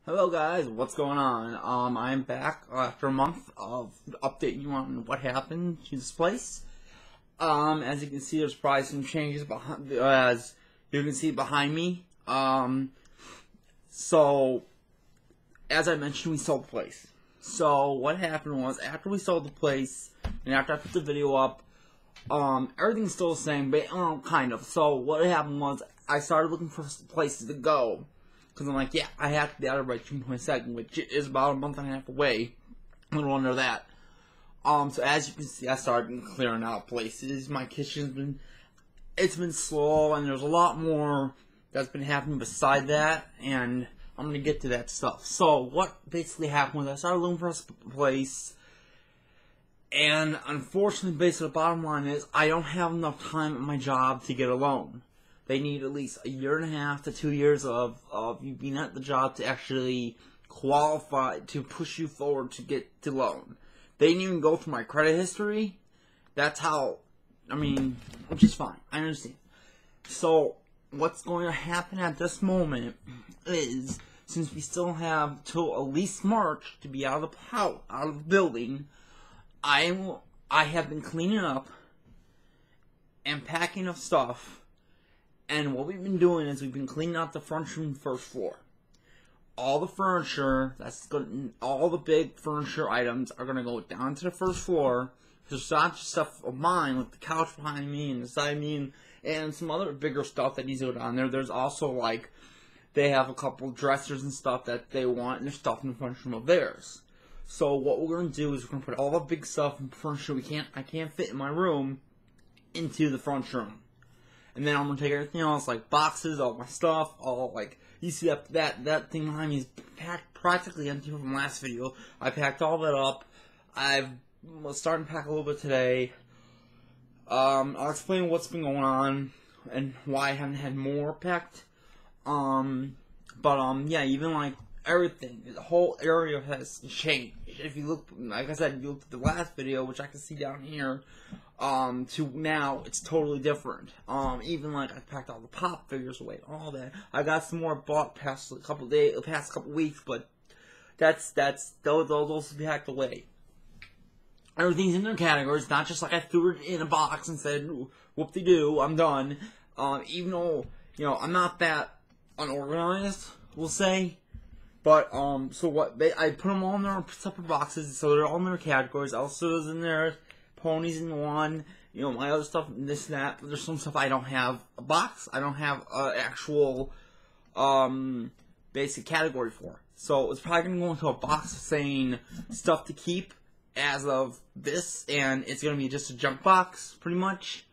Hello guys, what's going on? I'm back after a month of updating you on what happened to this place. As you can see, there's probably some changes behind, as you can see behind me. So, as I mentioned, we sold the place. So, what happened was, after we sold the place, and after I put the video up, everything's still the same, but, kind of. So, what happened was, I started looking for places to go. Because I'm like, yeah, I have to be out of by June 22nd, which is about a month and a half away. A little under that. So as you can see, I started clearing out places. My kitchen's it's been slow, and there's a lot more that's been happening beside that, and I'm going to get to that stuff. So what basically happened was I started looking for a place, and unfortunately, basically the bottom line is I don't have enough time at my job to get a loan. They need at least a year and a half to 2 years of you being at the job to actually qualify, to push you forward to get the loan. They didn't even go through my credit history. That's how, which is fine. I understand. So, what's going to happen at this moment is, since we still have till at least March to be out of the building, I have been cleaning up and packing up stuff. And what we've been doing is we've been cleaning out the furniture and first floor. All the furniture, all the big furniture items are going to go down to the first floor. There's not just stuff of mine, like the couch behind me and beside me, and some other bigger stuff that needs to go down there. There's also, like, they have a couple dressers and stuff that they want, and there's stuff in the furniture room of theirs. So what we're going to do is we're going to put all the big stuff and furniture I can't fit in my room into the furniture room. And then I'm going to take everything else, like boxes, all my stuff, you see that thing behind me is packed practically empty from last video. I packed all that up. I was starting to pack a little bit today. I'll explain what's been going on and why I haven't had more packed. Yeah, even like everything, the whole area has changed. If you look, like I said, if you look at the last video, which I can see down here, to now, it's totally different. Even like I packed all the pop figures away, all that. I got some more bought past couple weeks, but those will be packed away. Everything's in their categories, not just like I threw it in a box and said, whoop-de-doo, I'm done. Even though, I'm not that unorganized, we'll say. But, I put them all in their separate boxes, so they're all in their categories. Elsa's in there, Ponies in one, my other stuff, this and that. But there's some stuff I don't have a box. I don't have an actual, basic category for. So, it's probably going to go into a box saying stuff to keep as of this, and it's going to be just a junk box, pretty much,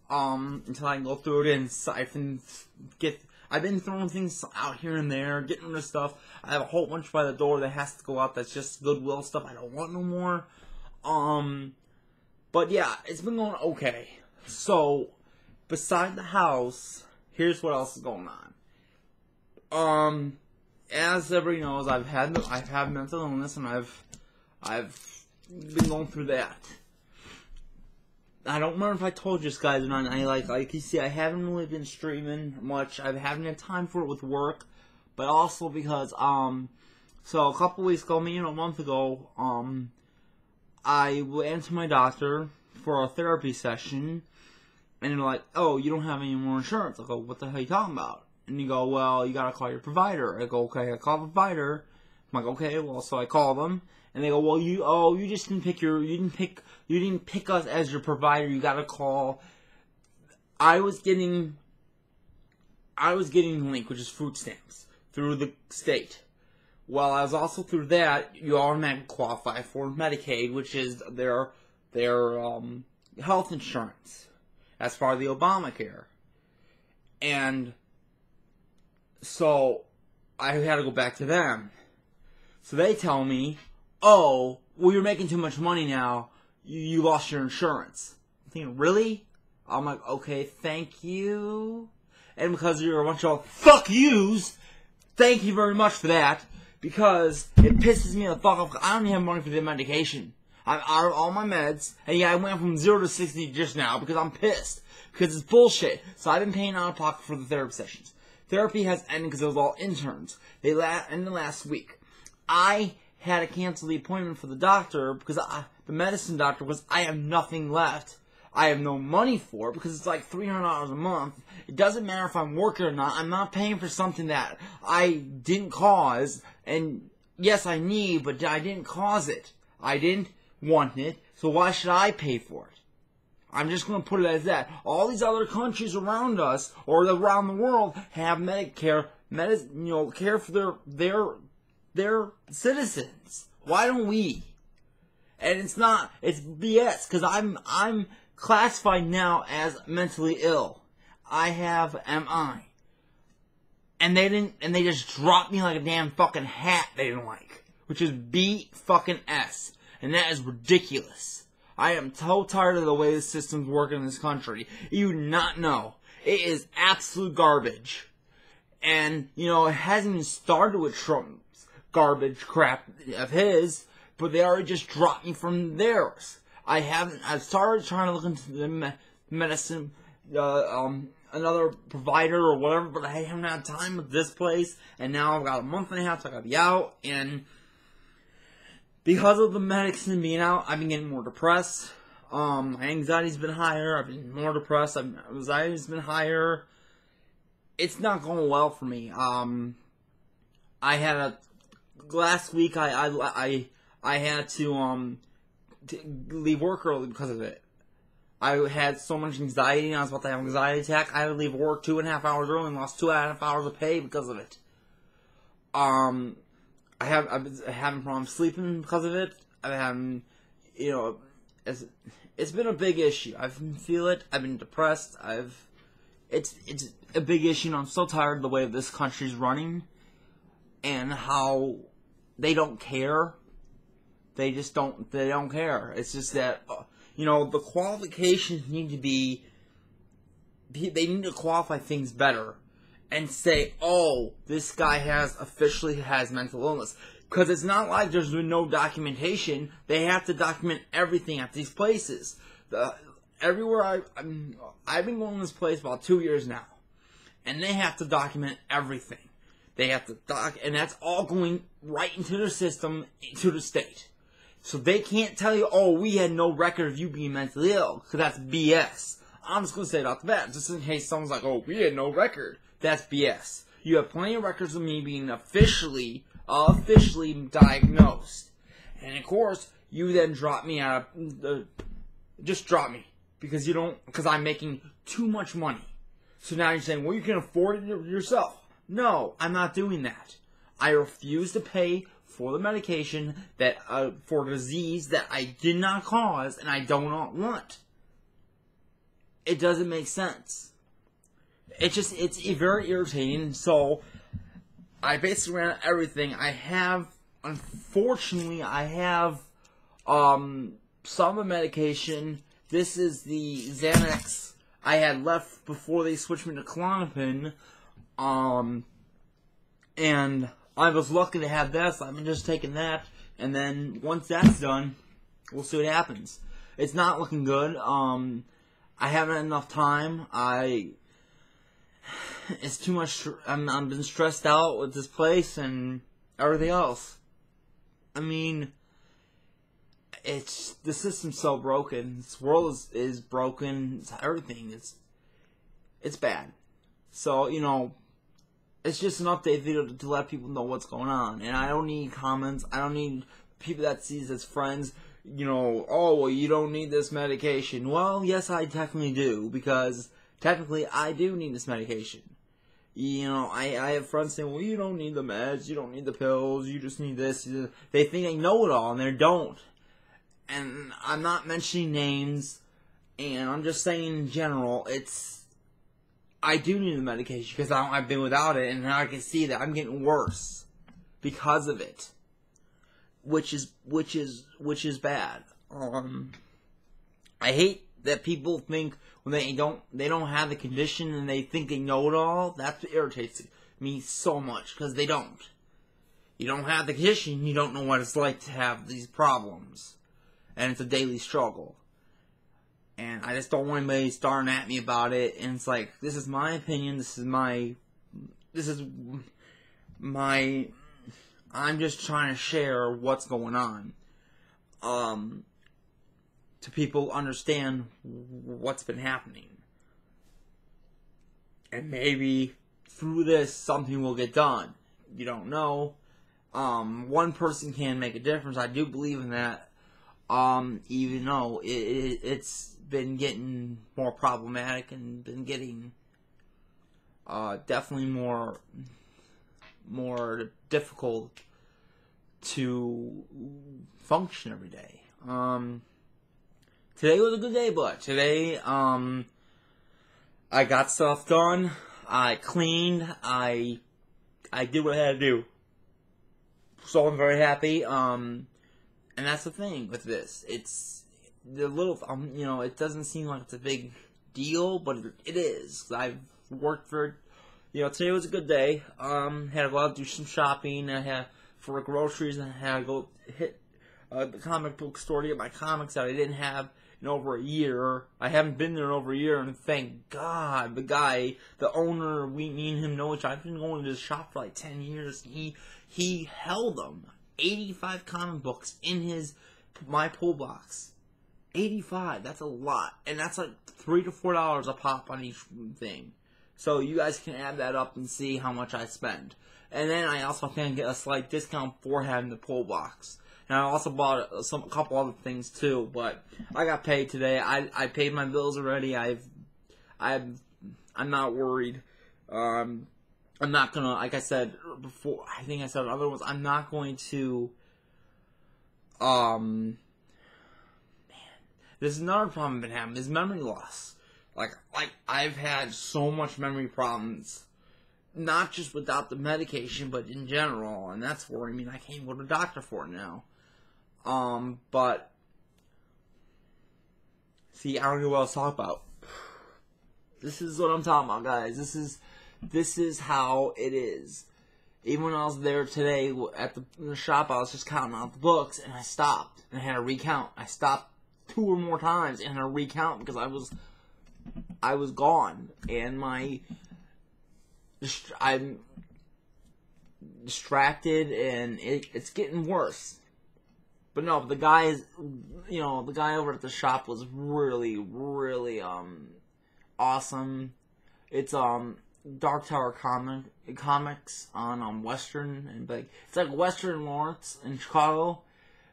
until I can go through it and siphon, I've been throwing things out here and there, getting rid of stuff. I have a whole bunch by the door that has to go out that's just Goodwill stuff I don't want no more. But yeah, it's been going okay. So, beside the house, here's what else is going on. As everybody knows, I've had mental illness, and I've been going through that. I don't remember if I told you guys or not. Like you see, I haven't really been streaming much. I haven't had time for it with work, but also because so a couple weeks ago, a month ago, I went to my doctor for a therapy session, and they're like, "Oh, you don't have any more insurance." I go, "What the hell are you talking about?" And you go, "Well, you gotta call your provider." I go, "Okay." I call the provider. I'm like, "Okay." Well, so I call them. And they go, "Well, you just didn't pick us as your provider. You gotta call." I was getting Link, which is food stamps, through the state. Well, I was also through that, you automatically qualify for Medicaid, which is their health insurance, as part of the Obamacare. And so I had to go back to them. So they tell me, "Oh, well, you're making too much money now. You lost your insurance." I'm thinking, really? I'm like, okay, thank you. And because you're a bunch of fuck yous, thank you very much for that. Because it pisses me the fuck off. I don't even have money for the medication. I'm out of all my meds. And yeah, I went from 0 to 60 just now because I'm pissed. Because it's bullshit. So I've been paying out of pocket for the therapy sessions. Therapy has ended because it was all interns. They ended last week. I had to cancel the appointment for the doctor because the medicine doctor was, I have nothing left. I have no money for it because it's like $300 a month. It doesn't matter if I'm working or not. I'm not paying for something that I didn't cause. And yes, I need, but I didn't cause it. I didn't want it, so why should I pay for it? I'm just going to put it as that. All these other countries around us, or around the world, have Medicare, care for their citizens. Why don't we? And it's BS, because I'm classified now as mentally ill. I have MI. And they just dropped me like a damn fucking hat they didn't like. Which is B-fucking-S. And that is ridiculous. I am so tired of the way the system's working in this country. You do not know. It is absolute garbage. And, it hasn't even started with Trump's garbage crap of his, but they already just dropped me from theirs. I've started trying to look into the medicine, another provider or whatever, but I haven't had time with this place, and now I've got a month and a half, so I gotta be out, and because of the medicine being out, I've been getting more depressed. My anxiety's been higher, I've been more depressed, my anxiety's been higher. It's not going well for me. Last week I had to leave work early because of it. I had so much anxiety and I was about to have an anxiety attack. I had to leave work 2.5 hours early and lost 2.5 hours of pay because of it. I've been having problems sleeping because of it. It's been a big issue. I feel it. I've been depressed. It's a big issue, and I'm so tired of the way this country's running and how they don't care. They don't care. It's just that, the qualifications need to be, they need to qualify things better and say, oh, this guy officially has mental illness. Because it's not like there's been no documentation. They have to document everything at these places. Everywhere I've been going to this place about 2 years now. And they have to document everything. They have to and that's all going right into their system, to the state. So they can't tell you, oh, we had no record of you being mentally ill, because that's BS. I'm just going to say it off the bat, just in case someone's like, oh, we had no record. That's BS. You have plenty of records of me being officially diagnosed. And of course, you then drop me out of, just drop me. Because I'm making too much money. So now you're saying, well, you can afford it yourself. No, I'm not doing that. I refuse to pay for the medication that for a disease that I did not cause and I do not want. It doesn't make sense. It's very irritating. So I basically ran out of everything. Unfortunately, I have some of the medication. This is the Xanax I had left before they switched me to Klonopin. And I was lucky to have that, so I've been just taking that. And then once that's done, we'll see what happens. It's not looking good. I haven't had enough time. It's too much. I've been stressed out with this place and everything else. I mean, the system's so broken. This world is broken. It's everything. It's bad. So, it's just an update video to let people know what's going on. And I don't need comments. I don't need people that sees as friends, oh, well, you don't need this medication. Well, yes, I technically do, because technically I do need this medication. I have friends saying, well, you don't need the meds, you don't need the pills, you just need this. They think they know it all, and they don't. And I'm not mentioning names, and I'm just saying in general, I do need the medication because I've been without it, and now I can see that I'm getting worse because of it, which is bad. I hate that people think when they don't have the condition and they think they know it all. That's what irritates me so much, because they don't. You don't have the condition, you don't know what it's like to have these problems, and it's a daily struggle. And I just don't want anybody starting at me about it. And it's like, this is my opinion. This is my this is my, I'm just trying to share what's going on, to people understand what's been happening. And maybe through this, something will get done. You don't know. One person can make a difference. I do believe in that. Even though it's been getting more problematic and been getting definitely more difficult to function every day. Today was a good day, but today I got stuff done. I cleaned. I did what I had to do. So I'm very happy. And that's the thing with this. It's the little, it doesn't seem like it's a big deal, but it is. I've worked for, today was a good day. Had to go out do some shopping. I had for groceries. I had to go hit the comic book store to get my comics that I didn't have in over a year. I haven't been there in over a year, and thank God, the owner, me and him know each other. I've been going to this shop for like 10 years. He held them. 85 comic books in my pull box. 85, that's a lot. And that's like $3 to $4 a pop on each thing. So you guys can add that up and see how much I spend. And then I also can get a slight discount for having the pull box. And I also bought a couple other things too, but I got paid today. I paid my bills already. I'm not worried. I'm not gonna, like I said before, I think I said other ones, I'm not going to, man, this is another problem I've been having, is memory loss. Like, I've had so much memory problems, not just without the medication, but in general, and that's worrying me. I can't go to the doctor for it now. But, see, I don't know what else to talk about. This is what I'm talking about, guys. This is how it is. Even when I was there today at the shop, I was just counting out the books, and I stopped, and I had to recount. I stopped 2 or more times, and I had to recount because I was gone, and I'm distracted, and it's getting worse. But no, the guy over at the shop was really, really, awesome. It's, Dark Tower Comics on, Western, and it's like Western Lawrence in Chicago.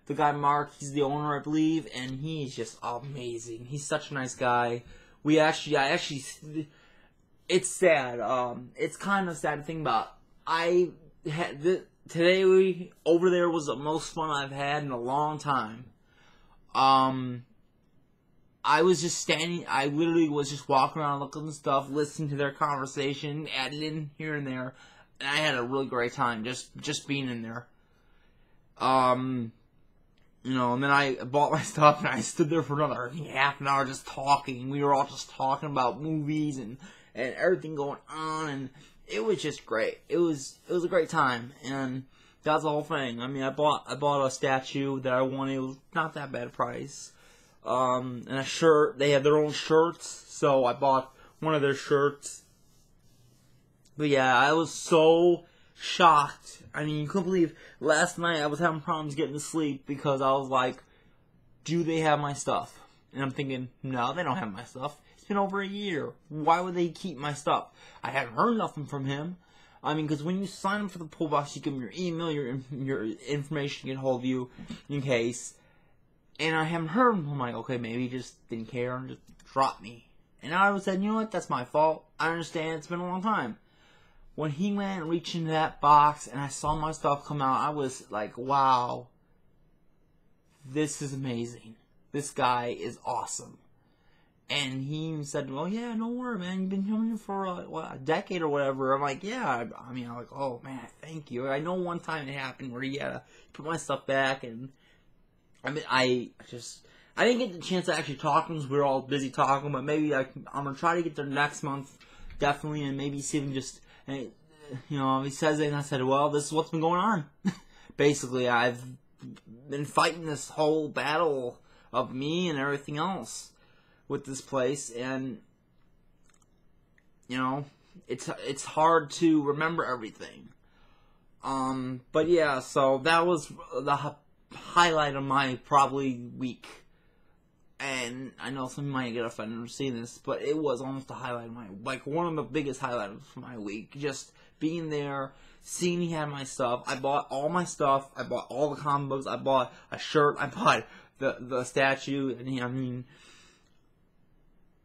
The guy Mark, he's the owner, I believe, and he's just amazing. He's such a nice guy. It's sad. It's kind of sad to think about. Today over there was the most fun I've had in a long time. I was just standing, I literally was just walking around looking at stuff, listening to their conversation, added in here and there, and I had a really great time just being in there. And then I bought my stuff, and I stood there for another half an hour just talking. We were all just talking about movies and everything going on, and it was just great. It was a great time, and that's the whole thing. I mean, I bought a statue that I wanted. It was not that bad a price. And a shirt. They have their own shirts, so I bought one of their shirts. But yeah, I was so shocked. I mean, you couldn't believe, last night I was having problems getting to sleep because I was like, do they have my stuff? And I'm thinking, no, they don't have my stuff. It's been over a year. Why would they keep my stuff? I haven't heard nothing from him. I mean, because when you sign up for the pull box, you give them your email, your information, get hold of you in case. And I haven't heard him. I'm like, okay, maybe he just didn't care and just dropped me. And I was saying, you know what, that's my fault. I understand, it's been a long time. When he went and reached into that box and I saw my stuff come out, I was like, wow, this is amazing. This guy is awesome. And he said, well, yeah, don't worry, man. You've been coming here for a decade or whatever. I'm like, yeah. I mean, I'm like, oh, man, thank you. I know one time it happened where he had to put my stuff back, and I mean, I didn't get the chance to actually talk to him because we were all busy talking, but maybe I'm going to try to get there next month, definitely, and maybe see if he just, he says it, and I said, well, this is what's been going on. Basically, I've been fighting this whole battle of me and everything else with this place, and, it's hard to remember everything. But yeah, so that was the highlight of my probably week. And I know some might get offended for seeing this, but it was almost the highlight of one of the biggest highlights of my week. Just being there, seeing he had my stuff. I bought all my stuff. I bought all the comic books. I bought a shirt. I bought the statue. And I mean,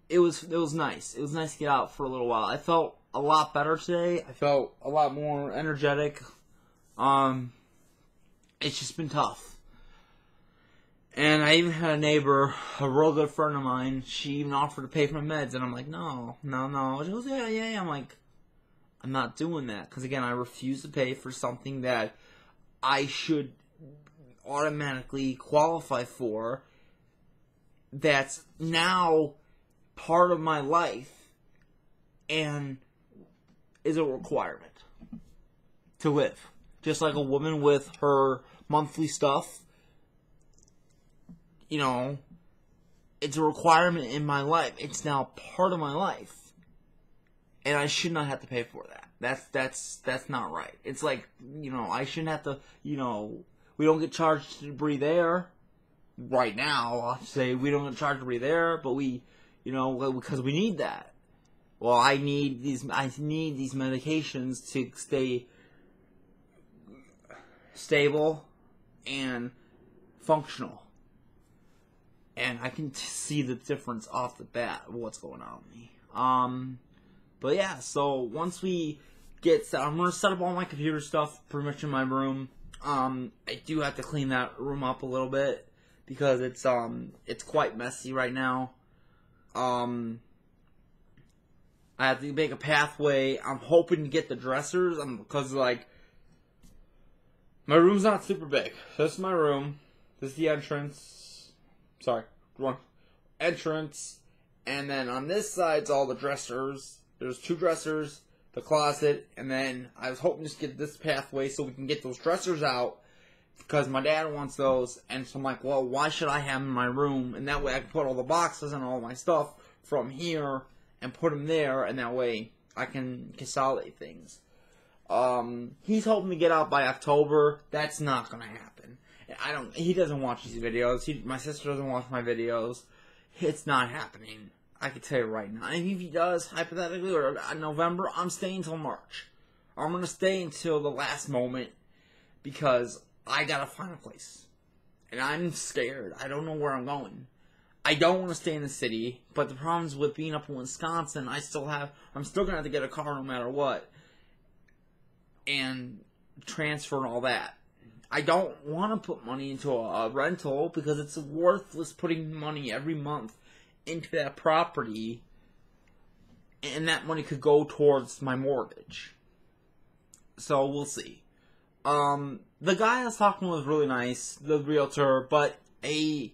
it was nice. It was nice to get out for a little while. I felt a lot better today. I felt a lot more energetic. It's just been tough. And I even had a neighbor, a real good friend of mine, she even offered to pay for my meds, and I'm like, no. She goes, yeah. I'm like, I'm not doing that. Because, again, I refuse to pay for something that I should automatically qualify for that's now part of my life and is a requirement to live. Just like a woman with her monthly stuff. You know, it's a requirement in my life. It's now part of my life. And I should not have to pay for that. That's not right. It's like, you know, I shouldn't have to, you know, we don't get charged to breathe air right now. I'll say we don't get charged to breathe air, but we, you know, because we need that. Well, I need these medications to stay stable and functional. And I can see the difference off the bat of what's going on with me. But yeah, so once we get set, I'm going to set up all my computer stuff pretty much in my room. I do have to clean that room up a little bit because it's quite messy right now. I have to make a pathway. I'm hoping to get the dressers because, like, my room's not super big. This is my room. This is the entrance. Sorry, wrong. Entrance. And then on this side's all the dressers. There's 2 dressers, the closet, and then I was hoping to just get this pathway so we can get those dressers out because my dad wants those. And so I'm like, well, why should I have them in my room? And that way I can put all the boxes and all my stuff from here and put them there, and that way I can consolidate things. He's hoping to get out by October. That's not going to happen. He doesn't watch these videos. My sister doesn't watch my videos. It's not happening. I can tell you right now. And if he does, hypothetically, or in November, I'm staying until March. I'm going to stay until the last moment because I got to find a place. And I'm scared. I don't know where I'm going. I don't want to stay in the city, but the problems with being up in Wisconsin, I'm still going to have to get a car no matter what. And transfer and all that. I don't want to put money into a rental because it's worthless putting money every month into that property, and that money could go towards my mortgage. So we'll see. The guy I was talking with was really nice, the realtor, but he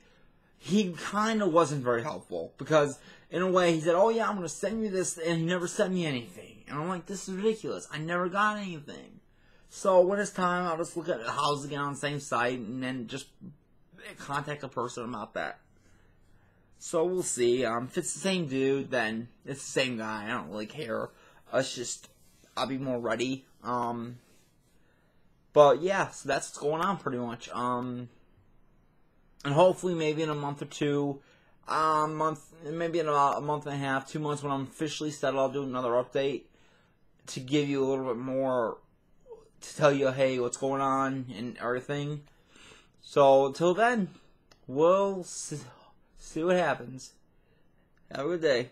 kind of wasn't very helpful because in a way he said, "Oh yeah, I'm going to send you this," and he never sent me anything. And I'm like, this is ridiculous. I never got anything. So when it's time, I'll just look at the house again on the same site and then just contact a person about that. So we'll see. If it's the same dude, then it's the same guy. I don't really care. It's just, I'll be more ready. But yeah, so that's what's going on pretty much. And hopefully maybe in a month or two, maybe in about a month and a half, 2 months when I'm officially settled, I'll do another update to give you a little bit more, to tell you, hey, what's going on and everything. So until then, we'll see what happens. Have a good day.